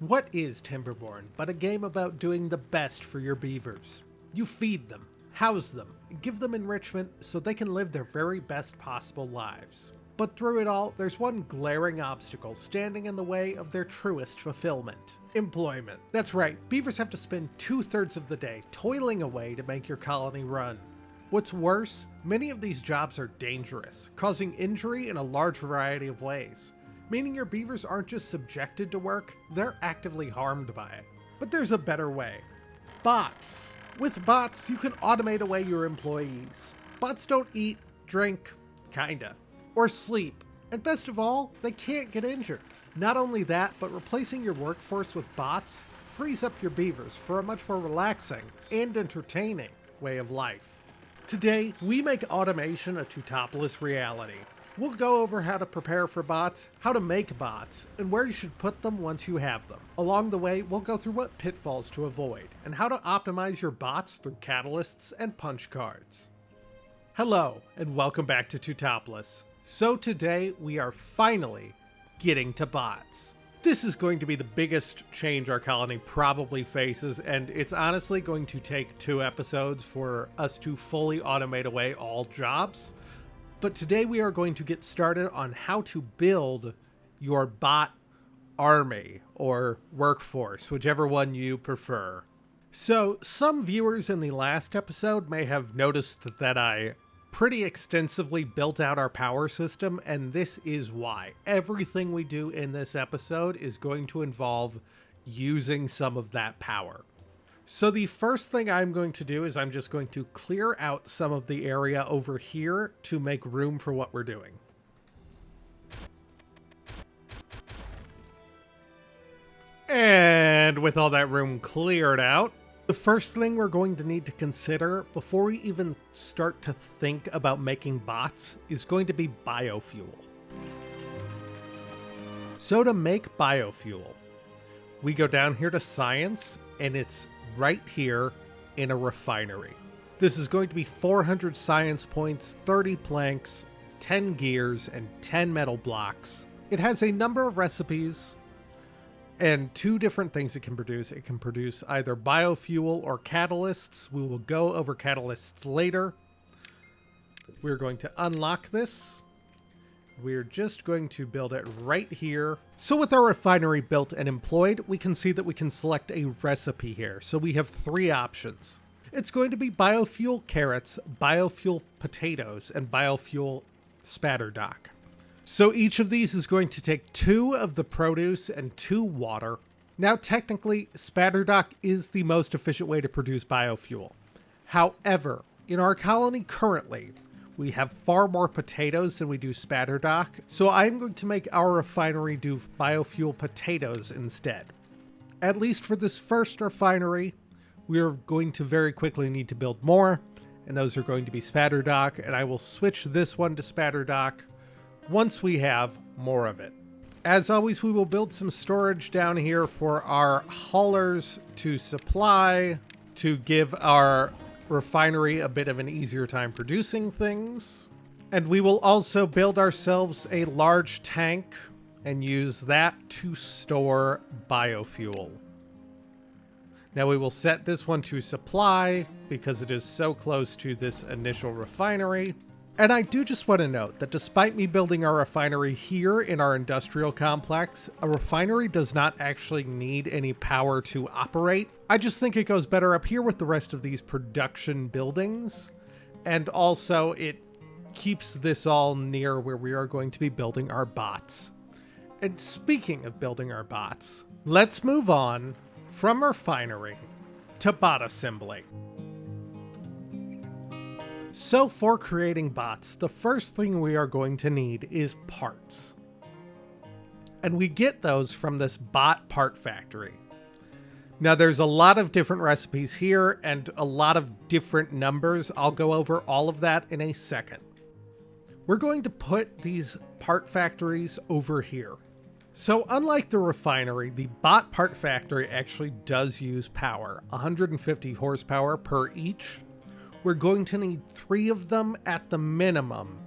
What is Timberborn but a game about doing the best for your beavers? You feed them, house them, and give them enrichment so they can live their very best possible lives. But through it all, there's one glaring obstacle standing in the way of their truest fulfillment. Employment. That's right, beavers have to spend 2/3 of the day toiling away to make your colony run. What's worse, many of these jobs are dangerous, causing injury in a large variety of ways. Meaning your beavers aren't just subjected to work, they're actively harmed by it. But there's a better way. Bots. With bots, you can automate away your employees. Bots don't eat, drink, kinda, or sleep. And best of all, they can't get injured. Not only that, but replacing your workforce with bots frees up your beavers for a much more relaxing and entertaining way of life. Today, we make automation a Tutopolis reality. We'll go over how to prepare for bots, how to make bots, and where you should put them once you have them. Along the way, we'll go through what pitfalls to avoid, and how to optimize your bots through catalysts and punch cards. Hello, and welcome back to Tutopolis. So today, we are finally getting to bots. This is going to be the biggest change our colony probably faces, and it's honestly going to take 2 episodes for us to fully automate away all jobs. But today we are going to get started on how to build your bot army or workforce, whichever one you prefer. So some viewers in the last episode may have noticed that I pretty extensively built out our power system, and this is why. Everything we do in this episode is going to involve using some of that power. So the first thing I'm going to do is I'm just going to clear out some of the area over here to make room for what we're doing. And with all that room cleared out, the first thing we're going to need to consider before we even start to think about making bots is going to be biofuel. So to make biofuel, we go down here to science, and it's right here in a refinery. This is going to be 400 science points, 30 planks, 10 gears, and 10 metal blocks. It has a number of recipes and 2 different things it can produce. It can produce either biofuel or catalysts. We will go over catalysts later. We're going to unlock this. We're just going to build it right here. So with our refinery built and employed, we can see that we can select a recipe here. So we have 3 options. It's going to be biofuel carrots, biofuel potatoes, and biofuel spatterdock. So each of these is going to take 2 of the produce and 2 water. Now technically, spatterdock is the most efficient way to produce biofuel. However, in our colony currently, we have far more potatoes than we do spatterdock, so I'm going to make our refinery do biofuel potatoes instead. At least for this first refinery, we're going to very quickly need to build more, and those are going to be spatterdock, and I will switch this one to spatterdock once we have more of it. As always, we will build some storage down here for our haulers to supply, to give our refinery a bit of an easier time producing things. And we will also build ourselves a large tank and use that to store biofuel. Now we will set this one to supply because it is so close to this initial refinery. And I do just want to note that despite me building our refinery here in our industrial complex, a refinery does not actually need any power to operate. I just think it goes better up here with the rest of these production buildings. And also it keeps this all near where we are going to be building our bots. And speaking of building our bots, let's move on from refinery to bot assembly. So for creating bots, the first thing we are going to need is parts. And we get those from this bot part factory. Now there's a lot of different recipes here and a lot of different numbers. I'll go over all of that in a second. We're going to put these part factories over here. So unlike the refinery, the bot part factory actually does use power, 150 horsepower per each. We're going to need 3 of them at the minimum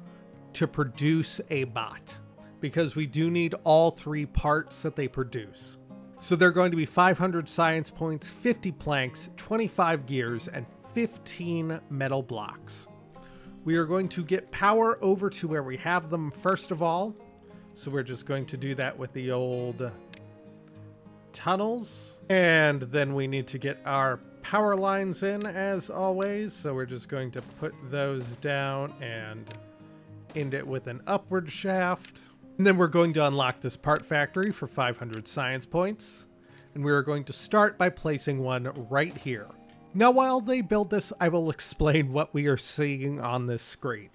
to produce a bot, because we do need all 3 parts that they produce. So they're going to be 500 science points, 50 planks, 25 gears, and 15 metal blocks. We are going to get power over to where we have them first of all. So we're just going to do that with the old tunnels. And then we need to get our power lines in as always. So we're just going to put those down and end it with an upward shaft. And then we're going to unlock this part factory for 500 science points. And we are going to start by placing one right here. Now, while they build this, I will explain what we are seeing on this screen.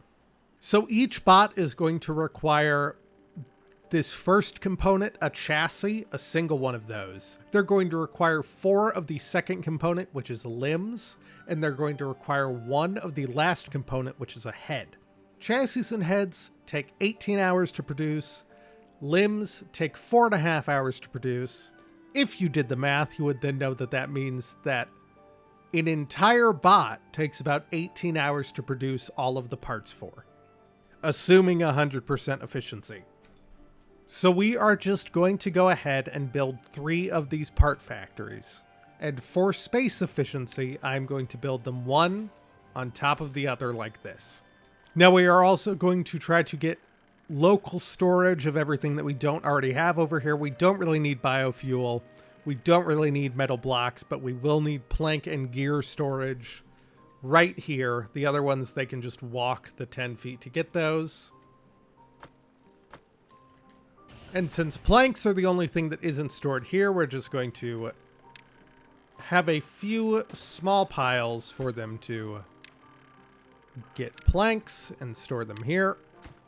So each bot is going to require this first component, a chassis, a single one of those. They're going to require 4 of the second component, which is limbs, and they're going to require 1 of the last component, which is a head. Chassis and heads take 18 hours to produce. Limbs take 4.5 hours to produce. If you did the math, you would then know that that means that an entire bot takes about 18 hours to produce all of the parts for, assuming 100% efficiency. So we are just going to go ahead and build 3 of these part factories. And for space efficiency, I'm going to build them one on top of the other like this. Now we are also going to try to get local storage of everything that we don't already have over here. We don't really need biofuel. We don't really need metal blocks, but we will need plank and gear storage right here. The other ones, they can just walk the 10 feet to get those. And since planks are the only thing that isn't stored here, we're just going to have a few small piles for them to get planks and store them here.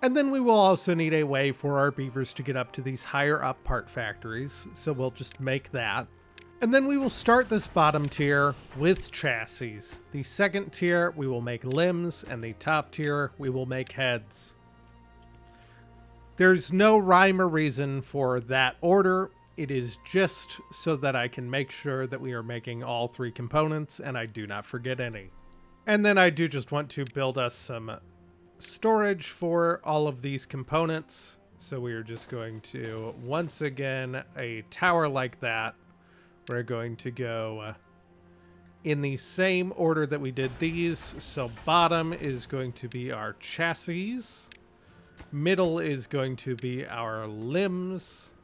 And then we will also need a way for our beavers to get up to these higher up part factories. So we'll just make that. And then we will start this bottom tier with chassis. The second tier, we will make limbs, and the top tier, we will make heads. There's no rhyme or reason for that order. It is just so that I can make sure that we are making all 3 components and I do not forget any. And then I do just want to build us some storage for all of these components. So we are just going to, once again, a tower like that. We're going to go in the same order that we did these. So bottom is going to be our chassis. Middle is going to be our limbs.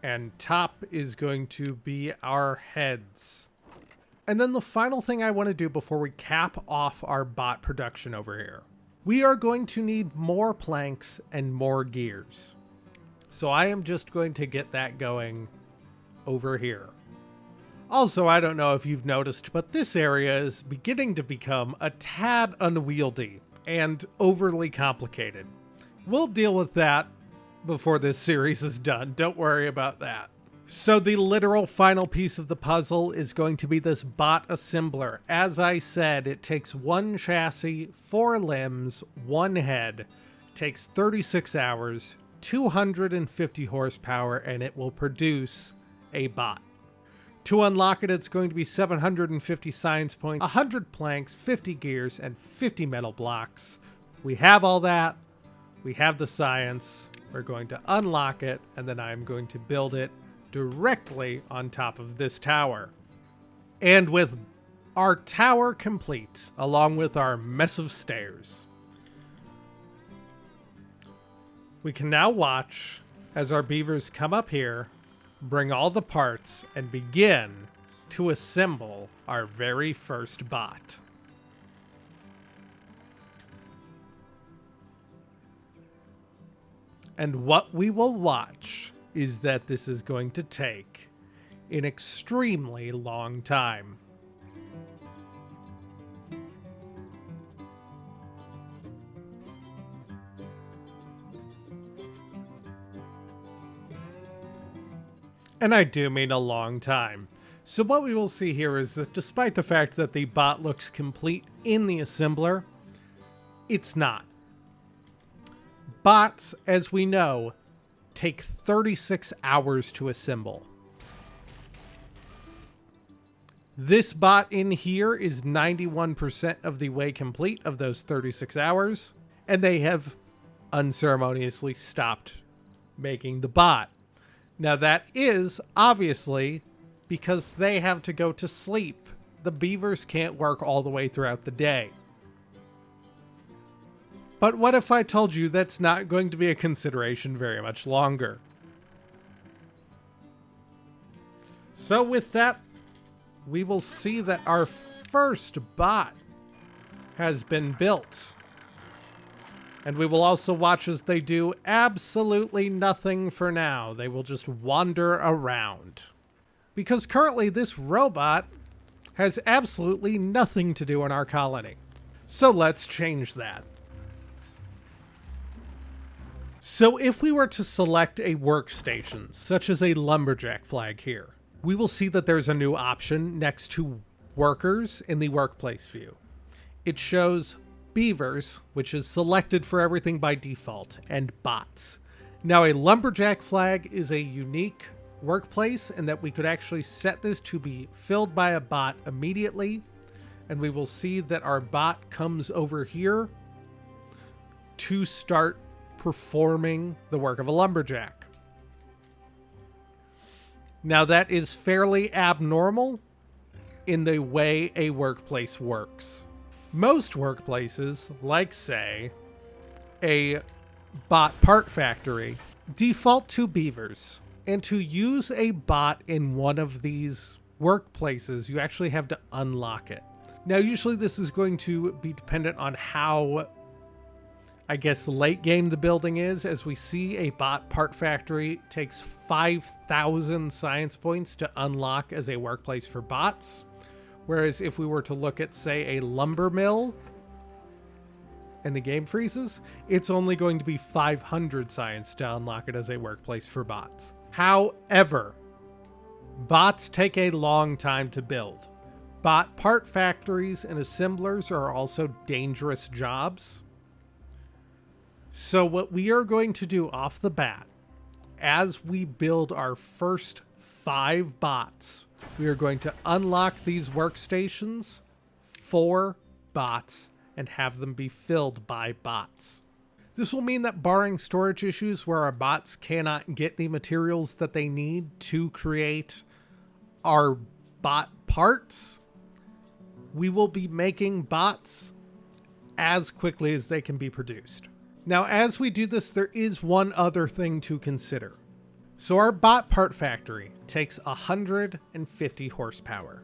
And top is going to be our heads. And then the final thing I want to do before we cap off our bot production over here. We are going to need more planks and more gears. So I am just going to get that going over here. Also, I don't know if you've noticed, but this area is beginning to become a tad unwieldy and overly complicated. We'll deal with that before this series is done. Don't worry about that. So the literal final piece of the puzzle is going to be this bot assembler. As I said, it takes 1 chassis, 4 limbs, 1 head. It takes 36 hours, 250 horsepower, and it will produce a bot. To unlock it, it's going to be 750 science points, 100 planks, 50 gears, and 50 metal blocks. We have all that. We have the science. We're going to unlock it, and then I'm going to build it directly on top of this tower. And with our tower complete, along with our mess of stairs, we can now watch as our beavers come up here, bring all the parts, and begin to assemble our very first bot. And what we will watch is that this is going to take an extremely long time. And I do mean a long time. So what we will see here is that despite the fact that the bot looks complete in the assembler, it's not. Bots, as we know, take 36 hours to assemble. This bot in here is 91% of the way complete of those 36 hours, and they have unceremoniously stopped making the bot. Now that is obviously because they have to go to sleep. The beavers can't work all the way throughout the day. But what if I told you that's not going to be a consideration very much longer? So with that, we will see that our first bot has been built. And we will also watch as they do absolutely nothing for now. They will just wander around. Because currently this robot has absolutely nothing to do in our colony. So let's change that. So if we were to select a workstation, such as a lumberjack flag here, we will see that there's a new option next to workers in the workplace view. It shows beavers, which is selected for everything by default, and bots. Now a lumberjack flag is a unique workplace in that we could actually set this to be filled by a bot immediately, and we will see that our bot comes over here to start performing the work of a lumberjack. Now that is fairly abnormal in the way a workplace works. Most workplaces, like say a bot part factory, default to beavers. And to use a bot in one of these workplaces, you actually have to unlock it. Now, usually this is going to be dependent on how, I guess, late game the building is. As we see, a bot part factory takes 5,000 science points to unlock as a workplace for bots. Whereas if we were to look at, say, a lumber mill and the game freezes, it's only going to be 500 science to unlock it as a workplace for bots. However, bots take a long time to build. Bot part factories and assemblers are also dangerous jobs. So what we are going to do off the bat, as we build our first 5 bots, we are going to unlock these workstations for bots and have them be filled by bots. This will mean that barring storage issues where our bots cannot get the materials that they need to create our bot parts, we will be making bots as quickly as they can be produced. Now, as we do this, there is one other thing to consider. So our bot part factory takes 150 horsepower.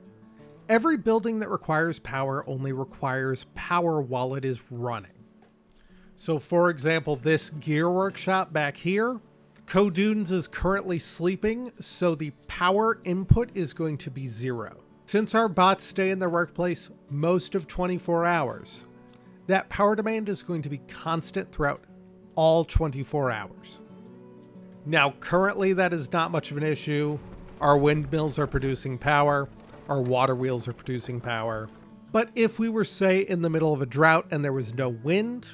Every building that requires power only requires power while it is running. So for example, this gear workshop back here, Codunes is currently sleeping, so the power input is going to be 0. Since our bots stay in their workplace most of 24 hours, that power demand is going to be constant throughout all 24 hours. Now, currently that is not much of an issue. Our windmills are producing power. Our water wheels are producing power. But if we were, say, in the middle of a drought and there was no wind,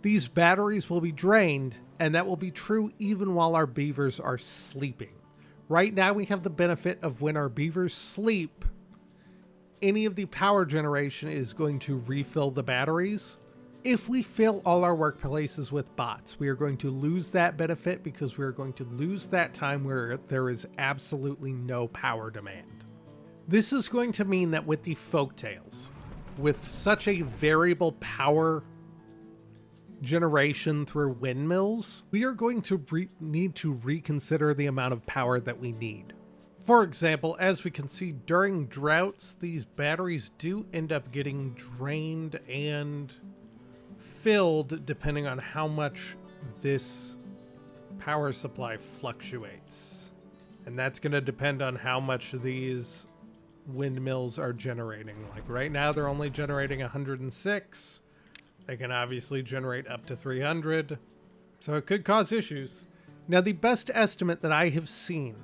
these batteries will be drained, and that will be true even while our beavers are sleeping. Right now we have the benefit of when our beavers sleep, any of the power generation is going to refill the batteries. If we fill all our workplaces with bots, we are going to lose that benefit because we are going to lose that time where there is absolutely no power demand. This is going to mean that with the folktales, with such a variable power generation through windmills, we are going to need to reconsider the amount of power that we need. For example, as we can see during droughts, these batteries do end up getting drained and filled depending on how much this power supply fluctuates. And that's going to depend on how much these windmills are generating. Like right now they're only generating 106. They can obviously generate up to 300, so it could cause issues. Now, the best estimate that I have seen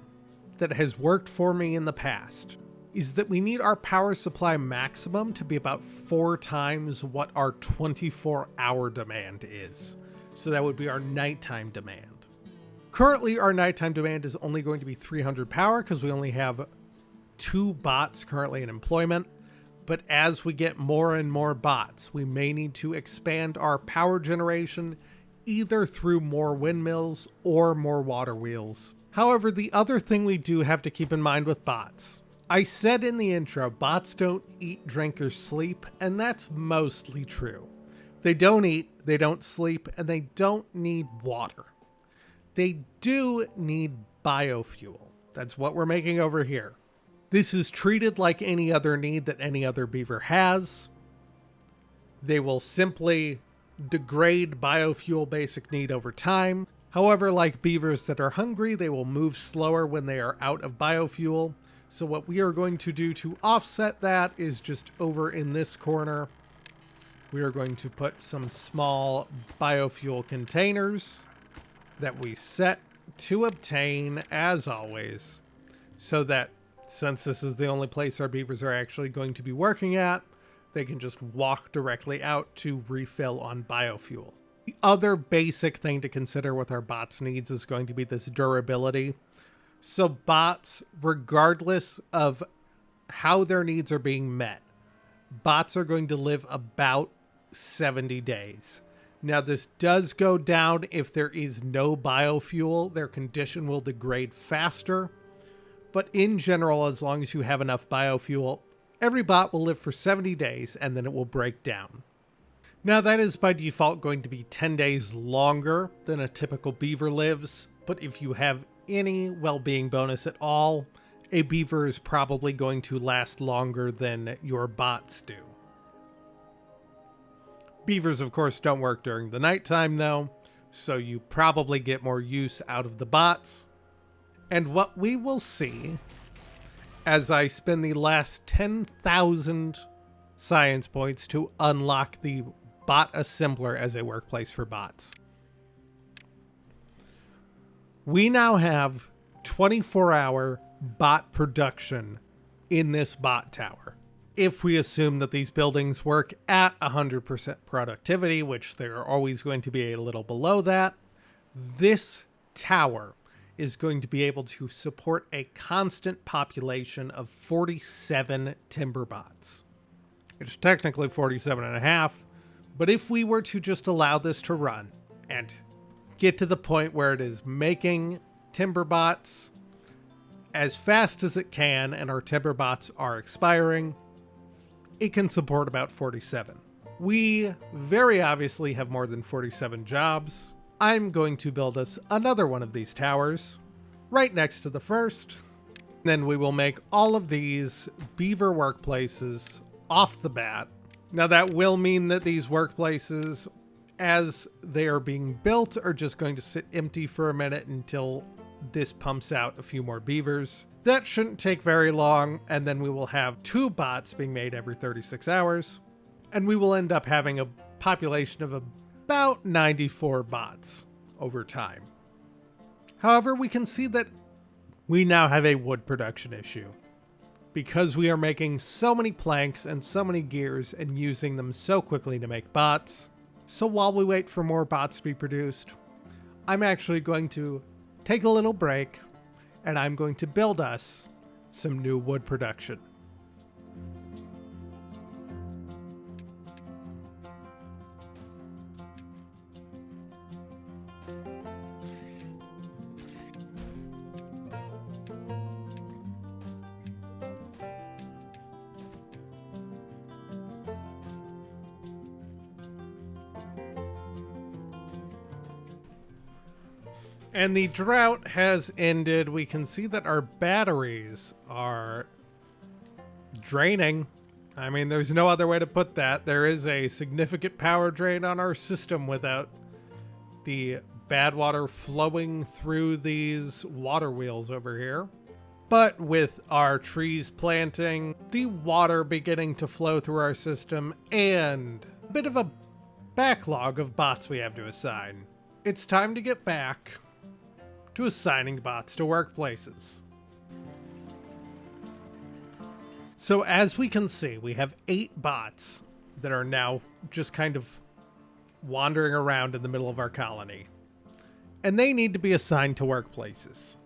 that has worked for me in the past is that we need our power supply maximum to be about 4 times what our 24-hour demand is. So that would be our nighttime demand. Currently, our nighttime demand is only going to be 300 power because we only have 2 bots currently in employment. But as we get more and more bots, we may need to expand our power generation either through more windmills or more water wheels. However, the other thing we do have to keep in mind with bots, I said in the intro, bots don't eat, drink, or sleep, and that's mostly true. They don't eat, they don't sleep, and they don't need water. They do need biofuel. That's what we're making over here. This is treated like any other need that any other beaver has. They will simply degrade biofuel basic need over time. However, like beavers that are hungry, they will move slower when they are out of biofuel. So what we are going to do to offset that is just over in this corner, we are going to put some small biofuel containers that we set to obtain, as always, so that since this is the only place our beavers are actually going to be working at, they can just walk directly out to refill on biofuel. The other basic thing to consider with our bots' needs is going to be this durability. So bots, regardless of how their needs are being met, bots are going to live about 70 days. Now, this does go down if there is no biofuel. Their condition will degrade faster. But in general, as long as you have enough biofuel, every bot will live for 70 days and then it will break down. Now, that is by default going to be 10 days longer than a typical beaver lives, but if you have any well-being bonus at all, a beaver is probably going to last longer than your bots do. Beavers, of course, don't work during the nighttime, though, so you probably get more use out of the bots. And what we will see as I spend the last 10,000 science points to unlock the bot assembler as a workplace for bots. We now have 24-hour bot production in this bot tower. If we assume that these buildings work at 100% productivity, which they're always going to be a little below that, this tower is going to be able to support a constant population of 47 timber bots. It's technically 47 and a half, but if we were to just allow this to run and get to the point where it is making timber bots as fast as it can and our timber bots are expiring, it can support about 47. We very obviously have more than 47 jobs. I'm going to build us another one of these towers right next to the first. Then we will make all of these beaver workplaces off the bat. Now that will mean that these workplaces, as they are being built, are just going to sit empty for a minute until this pumps out a few more beavers. That shouldn't take very long, and then we will have 2 bots being made every 36 hours, and we will end up having a population of about 94 bots over time. However, we can see that we now have a wood production issue, because we are making so many planks and so many gears and using them so quickly to make bots. So while we wait for more bots to be produced, I'm actually going to take a little break and I'm going to build us some new wood production. And the drought has ended. We can see that our batteries are draining. I mean, there's no other way to put that. There is a significant power drain on our system without the bad water flowing through these water wheels over here. But with our trees planting, the water beginning to flow through our system, and a bit of a backlog of bots we have to assign, it's time to get back to assigning bots to workplaces. So as we can see, we have 8 bots that are now just kind of wandering around in the middle of our colony, and they need to be assigned to workplaces.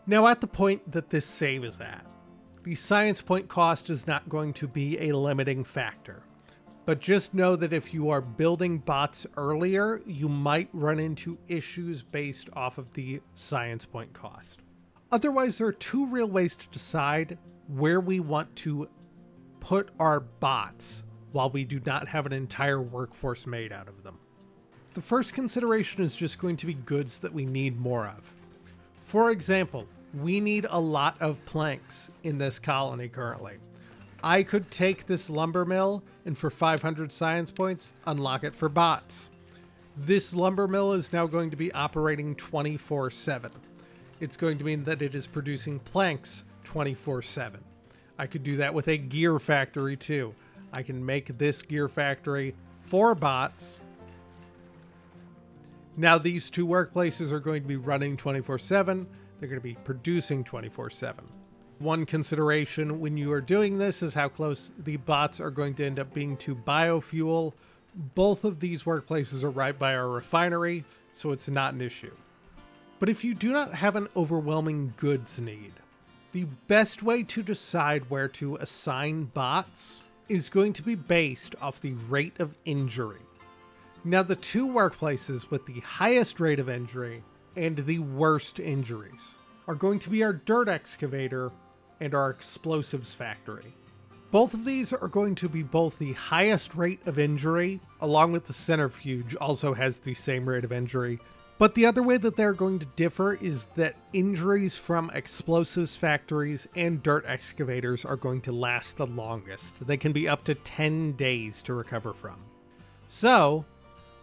Now, at the point that this save is at, the science point cost is not going to be a limiting factor. But just know that if you are building bots earlier, you might run into issues based off of the science point cost. Otherwise, there are two real ways to decide where we want to put our bots while we do not have an entire workforce made out of them. The first consideration is just going to be goods that we need more of. For example, we need a lot of planks in this colony currently. I could take this lumber mill and for 500 science points, unlock it for bots. This lumber mill is now going to be operating 24/7. It's going to mean that it is producing planks 24/7. I could do that with a gear factory too. I can make this gear factory for bots. Now these two workplaces are going to be running 24/7. They're going to be producing 24/7. One consideration when you are doing this is how close the bots are going to end up being to biofuel. Both of these workplaces are right by our refinery, so it's not an issue. But if you do not have an overwhelming goods need, the best way to decide where to assign bots is going to be based off the rate of injury. Now, the two workplaces with the highest rate of injury and the worst injuries are going to be our dirt excavator and our explosives factory. Both of these are going to be both the highest rate of injury, along with the centrifuge also has the same rate of injury. But the other way that they're going to differ is that injuries from explosives factories and dirt excavators are going to last the longest. They can be up to 10 days to recover from. So,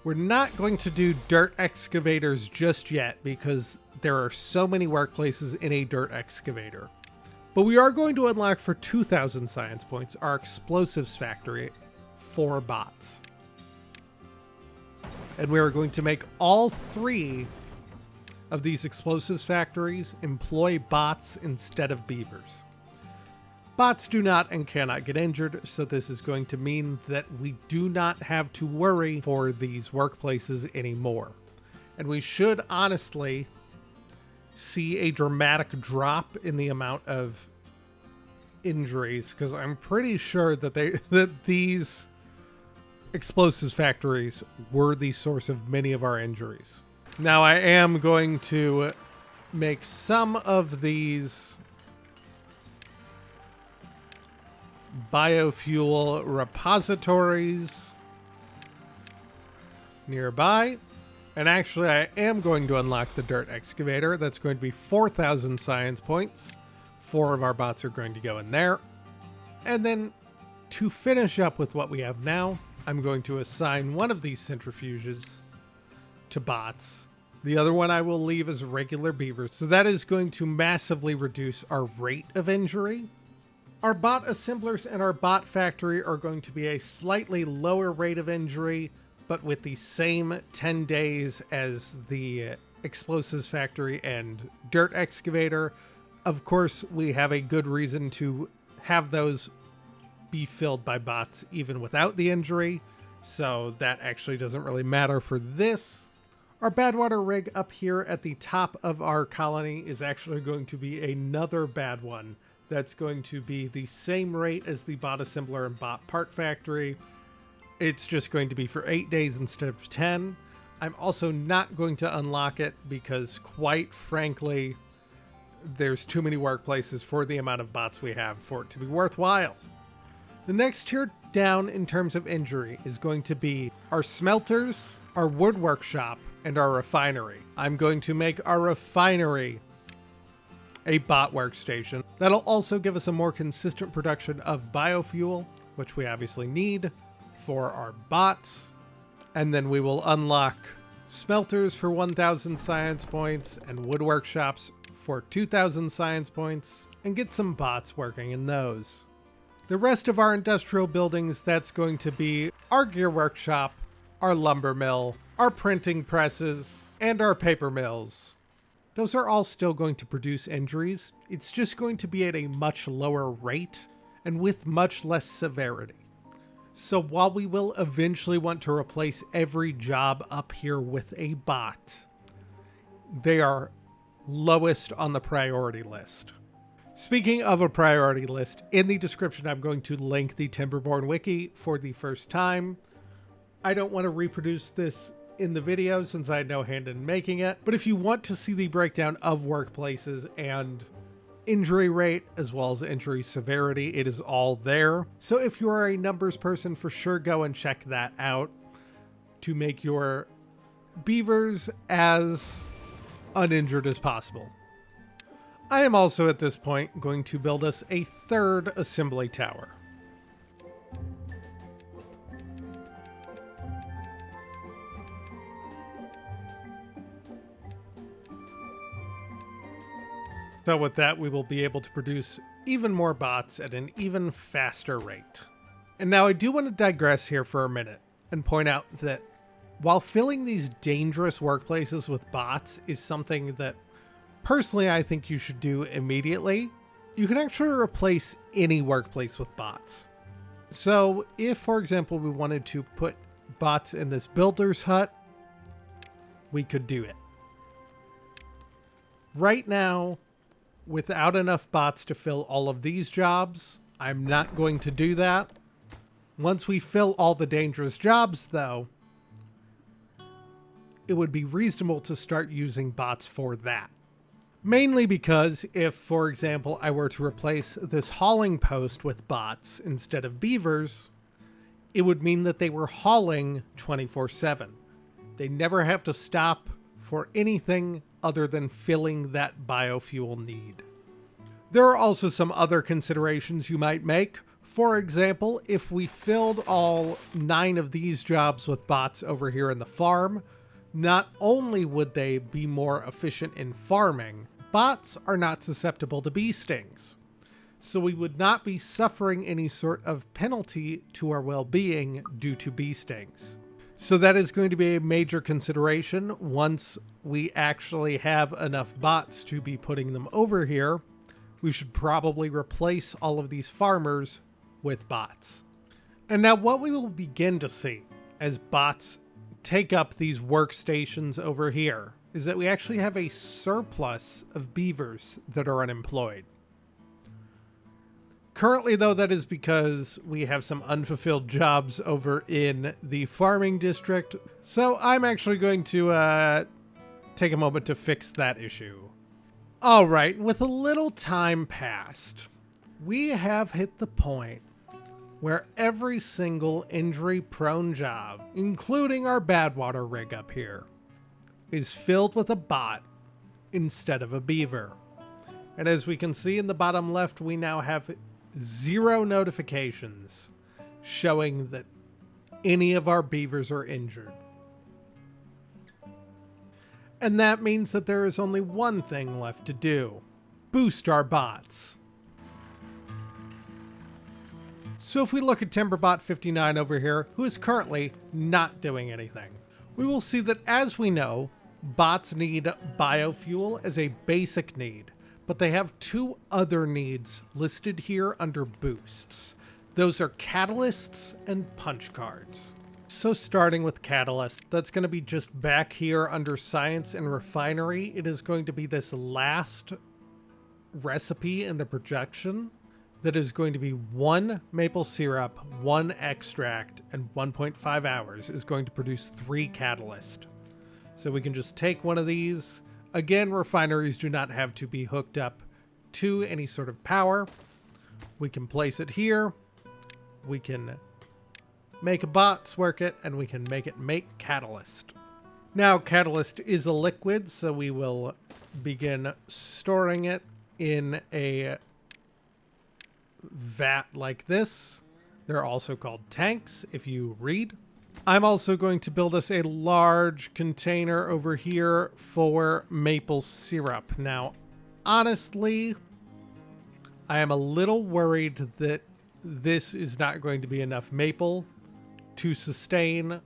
we're not going to do dirt excavators just yet because there are so many workplaces in a dirt excavator. But we are going to unlock for 2,000 science points our explosives factory for bots. And we are going to make all three of these explosives factories employ bots instead of beavers. Bots do not and cannot get injured, so this is going to mean that we do not have to worry for these workplaces anymore. And we should honestly see a dramatic drop in the amount of injuries, because I'm pretty sure that these explosives factories were the source of many of our injuries. Now I am going to make some of these biofuel repositories nearby. And actually I am going to unlock the dirt excavator. That's going to be 4,000 science points. 4 of our bots are going to go in there. And then to finish up with what we have now, I'm going to assign one of these centrifuges to bots. The other one I will leave as regular beavers. So that is going to massively reduce our rate of injury. Our bot assemblers and our bot factory are going to be a slightly lower rate of injury, but with the same 10 days as the explosives factory and dirt excavator. Of course, we have a good reason to have those be filled by bots even without the injury, so that actually doesn't really matter for this. Our Badwater rig up here at the top of our colony is actually going to be another bad one. That's going to be the same rate as the bot assembler and bot part factory. It's just going to be for 8 days instead of 10. I'm also not going to unlock it because, quite frankly, there's too many workplaces for the amount of bots we have for it to be worthwhile. The next tier down in terms of injury is going to be our smelters, our wood workshop, and our refinery. I'm going to make our refinery a bot workstation. That'll also give us a more consistent production of biofuel, which we obviously need for our bots. And then we will unlock smelters for 1,000 science points and wood workshops for 2,000 science points and get some bots working in those. The rest of our industrial buildings, that's going to be our gear workshop, our lumber mill, our printing presses, and our paper mills. Those are all still going to produce injuries. It's just going to be at a much lower rate and with much less severity. So while we will eventually want to replace every job up here with a bot, they are lowest on the priority list. Speaking of a priority list, in the description I'm going to link the Timberborn wiki for the first time. I don't want to reproduce this in the video since I had no hand in making it. But if you want to see the breakdown of workplaces and injury rate as well as injury severity, it is all there. So if you are a numbers person, for sure go and check that out to make your beavers as uninjured as possible. I am also at this point going to build us a third assembly tower. So with that, we will be able to produce even more bots at an even faster rate. And now I do want to digress here for a minute and point out that while filling these dangerous workplaces with bots is something that personally I think you should do immediately, you can actually replace any workplace with bots. So if, for example, we wanted to put bots in this builder's hut, we could do it. Right now, without enough bots to fill all of these jobs, I'm not going to do that. Once we fill all the dangerous jobs, though, it would be reasonable to start using bots for that. Mainly because if, for example, I were to replace this hauling post with bots instead of beavers, it would mean that they were hauling 24/7. They never have to stop for anything other than filling that biofuel need. There are also some other considerations you might make. For example, if we filled all 9 of these jobs with bots over here in the farm, not only would they be more efficient in farming, bots are not susceptible to bee stings. So we would not be suffering any sort of penalty to our well-being due to bee stings. So that is going to be a major consideration once we actually have enough bots to be putting them over here. We should probably replace all of these farmers with bots. And now what we will begin to see as bots take up these workstations over here is that we actually have a surplus of beavers that are unemployed. Currently, though, that is because we have some unfulfilled jobs over in the farming district. So I'm actually going to take a moment to fix that issue. All right, with a little time passed, we have hit the point where every single injury-prone job, including our Badwater rig up here, is filled with a bot instead of a beaver. And as we can see in the bottom left, we now have 0 notifications showing that any of our beavers are injured. And that means that there is only one thing left to do: boost our bots. So if we look at Timberbot 59 over here, who is currently not doing anything, we will see that, as we know, bots need biofuel as a basic need, but they have 2 other needs listed here under boosts. Those are catalysts and punch cards. So starting with catalyst, that's going to be just back here under science and refinery. It is going to be this last recipe in the projection that is going to be 1 maple syrup, 1 extract, and 1.5 hours is going to produce 3 catalyst. So we can just take one of these. Again, refineries do not have to be hooked up to any sort of power. We can place it here. We can make bots work it, and we can make it make catalyst. Now, catalyst is a liquid, so we will begin storing it in a vat like this. They're also called tanks, if you read. I'm also going to build us a large container over here for maple syrup. Now, honestly, I am a little worried that this is not going to be enough maple to sustain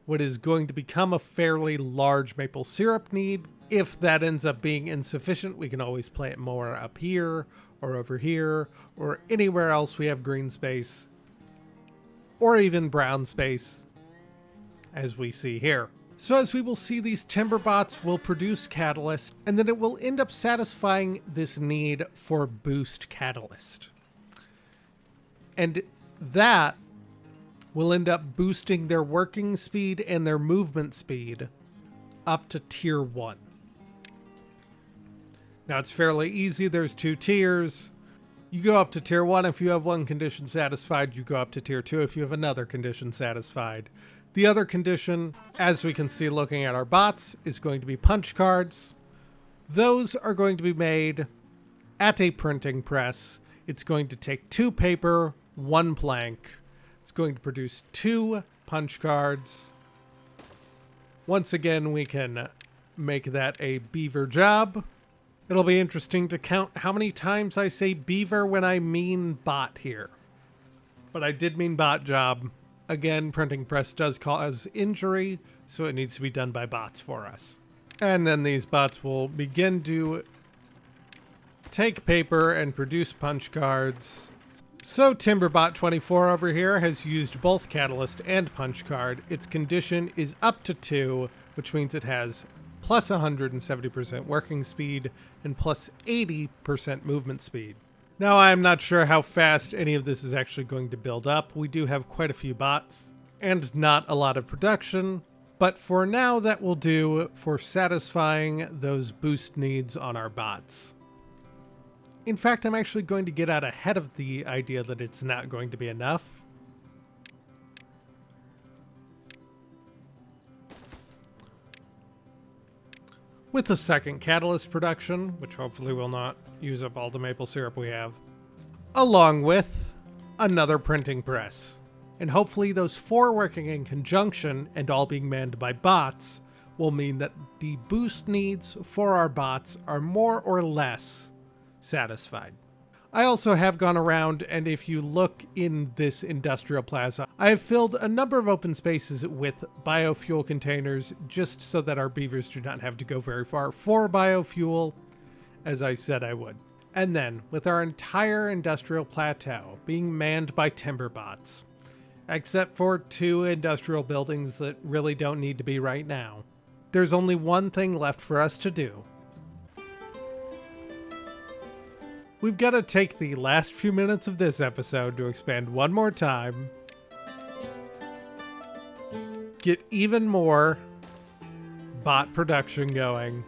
what is going to become a fairly large maple syrup need. If that ends up being insufficient, we can always plant more up here or over here or anywhere else we have green space or even brown space, as we see here. So as we will see, these timber bots will produce catalyst, and then it will end up satisfying this need for boost catalyst. And that will end up boosting their working speed and their movement speed up to tier 1. Now it's fairly easy. There's 2 tiers. You go up to tier 1 if you have one condition satisfied. You go up to tier 2 if you have another condition satisfied. The other condition, as we can see looking at our bots, is going to be punch cards. Those are going to be made at a printing press. It's going to take 2 paper, 1 plank. It's going to produce 2 punch cards. Once again, we can make that a beaver job. It'll be interesting to count how many times I say beaver when I mean bot here. But I did mean bot job. Again, printing press does cause injury, so it needs to be done by bots for us. And then these bots will begin to take paper and produce punch cards. So Timberbot 24 over here has used both Catalyst and Punch Card. Its condition is up to 2, which means it has plus 170% working speed and plus 80% movement speed. Now I'm not sure how fast any of this is actually going to build up. We do have quite a few bots and not a lot of production, but for now that will do for satisfying those boost needs on our bots. In fact, I'm actually going to get out ahead of the idea that it's not going to be enough. With the second catalyst production, which hopefully will not use up all the maple syrup we have, along with another printing press. And hopefully those 4 working in conjunction and all being manned by bots will mean that the boost needs for our bots are more or less satisfied. I also have gone around, and if you look in this industrial plaza, I have filled a number of open spaces with biofuel containers just so that our beavers do not have to go very far for biofuel, as I said I would. And then, with our entire industrial plateau being manned by timber bots, except for 2 industrial buildings that really don't need to be right now, there's only one thing left for us to do. We've got to take the last few minutes of this episode to expand one more time, get even more bot production going,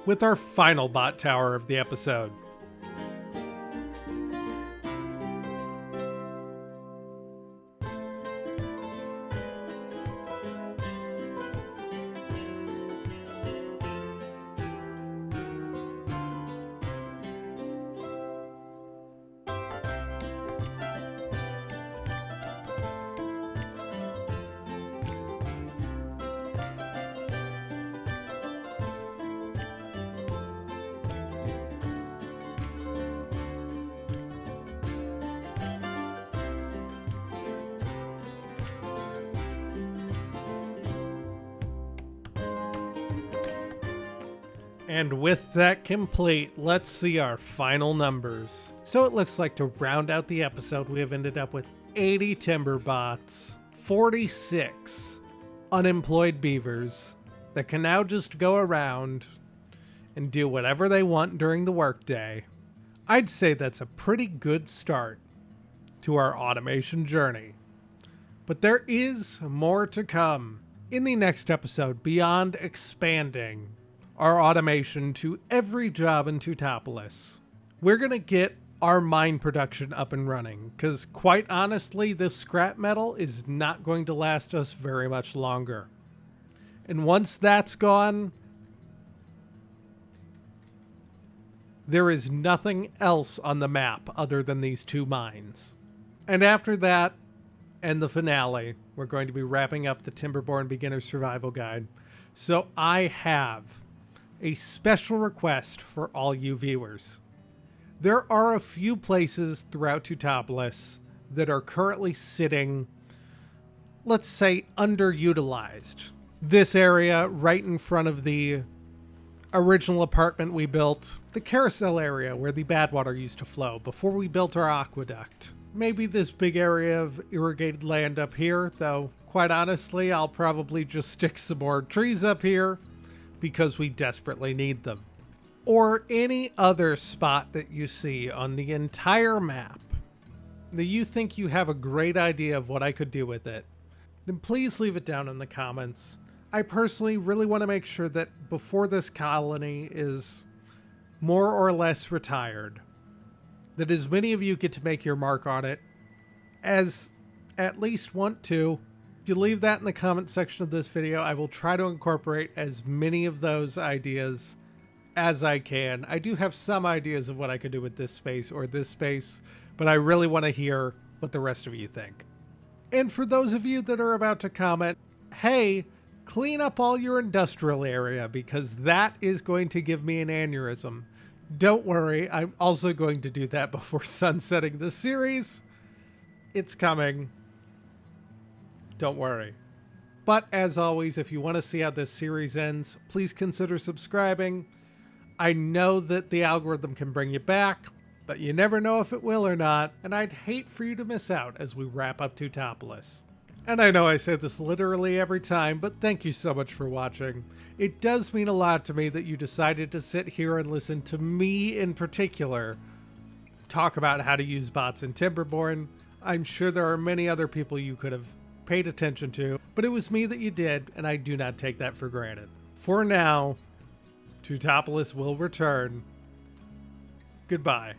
with our final bot tower of the episode. And with that complete, let's see our final numbers. So it looks like to round out the episode, we have ended up with 80 timber bots, 46 unemployed beavers that can now just go around and do whatever they want during the workday. I'd say that's a pretty good start to our automation journey. But there is more to come in the next episode beyond expanding our automation to every job in Tutopolis. We're going to get our mine production up and running, because quite honestly, this scrap metal is not going to last us very much longer. And once that's gone, there is nothing else on the map other than these 2 mines. And after that, and the finale, we're going to be wrapping up the Timberborn Beginner Survival Guide. So I have a special request for all you viewers. There are a few places throughout Tutopolis that are currently sitting, let's say, underutilized. This area right in front of the original apartment we built, the carousel area where the bad water used to flow before we built our aqueduct. Maybe this big area of irrigated land up here, though quite honestly, I'll probably just stick some more trees up here because we desperately need them. Or any other spot that you see on the entire map that you think you have a great idea of what I could do with it, then please leave it down in the comments. I personally really want to make sure that before this colony is more or less retired, that as many of you get to make your mark on it as at least want to. If you leave that in the comment section of this video, I will try to incorporate as many of those ideas as I can. I do have some ideas of what I could do with this space or this space, but I really want to hear what the rest of you think. And for those of you that are about to comment, hey, clean up all your industrial area because that is going to give me an aneurysm. Don't worry, I'm also going to do that before sunsetting the series. It's coming. Don't worry. But as always, if you want to see how this series ends, please consider subscribing. I know that the algorithm can bring you back, but you never know if it will or not, and I'd hate for you to miss out as we wrap up Tutopolis. And I know I say this literally every time, but thank you so much for watching. It does mean a lot to me that you decided to sit here and listen to me in particular talk about how to use bots in Timberborn. I'm sure there are many other people you could have paid attention to, but it was me that you did, and I do not take that for granted. For now, Tutopolis will return. Goodbye.